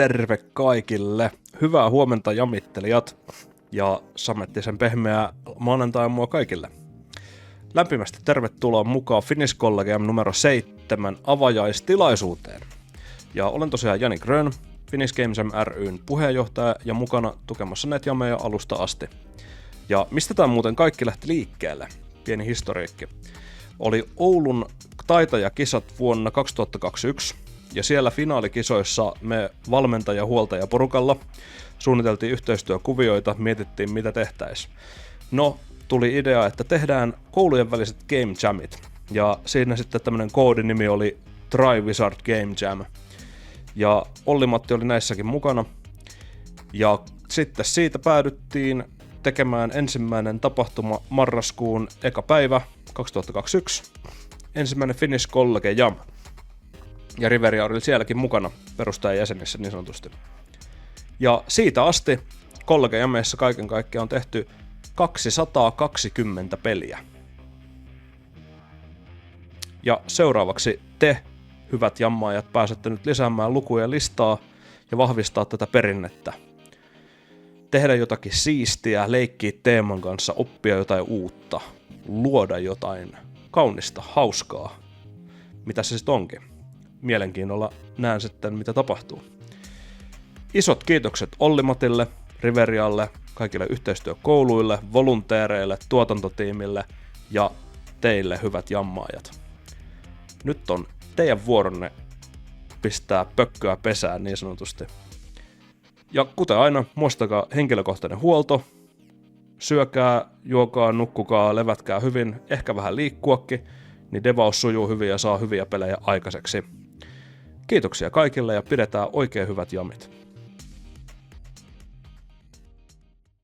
terve kaikille. Hyvää huomenta jamittelijat ja samettisen pehmeää maanantai-aamua kaikille. Lämpimästi tervetuloa mukaan Finnish Collegium numero 7 avajaistilaisuuteen. Ja olen tosiaan Jani Grön, Finnish Games ry:n puheenjohtaja ja mukana tukemassa NetJameja alusta asti. Ja mistä tämä muuten kaikki lähti liikkeelle? Pieni historiikki. Oli Oulun taitajakisat vuonna 2021, ja siellä finaalikisoissa me valmentaja-huoltajaporukalla suunniteltiin yhteistyökuvioita, mietittiin mitä tehtäisiin. No, tuli idea, että tehdään koulujen väliset Game Jamit, ja siinä sitten tämmönen koodinimi oli Triwizard Game Jam. Ja Olli-Matti oli näissäkin mukana, ja sitten siitä päädyttiin tekemään ensimmäinen tapahtuma marraskuun eka päivä 2021, ensimmäinen Finnish Collegium. Ja Riveria oli sielläkin mukana perustajajäsenissä niin sanotusti. Ja siitä asti Collegiumissa kaiken kaikkiaan on tehty 220 peliä. Ja seuraavaksi te, hyvät jammaajat, pääsette nyt lisäämään lukuja listaa ja vahvistaa tätä perinnettä. Tehdä jotakin siistiä, leikkiä teeman kanssa, oppia jotain uutta, luoda jotain kaunista, hauskaa. Mitä se sitten onkin? Mielenkiinnolla näen sitten, mitä tapahtuu. Isot kiitokset Olli-Matille, Riverialle, kaikille yhteistyökouluille, volunteereille, tuotantotiimille ja teille, hyvät jammaajat. Nyt on teidän vuoronne pistää pökköä pesään niin sanotusti. Ja kuten aina, muistakaa henkilökohtainen huolto. Syökää, juokaa, nukkukaa, levätkää hyvin, ehkä vähän liikkuakin, niin devaus sujuu hyvin ja saa hyviä pelejä aikaiseksi. Kiitoksia kaikille ja pidetään oikein hyvät jamit.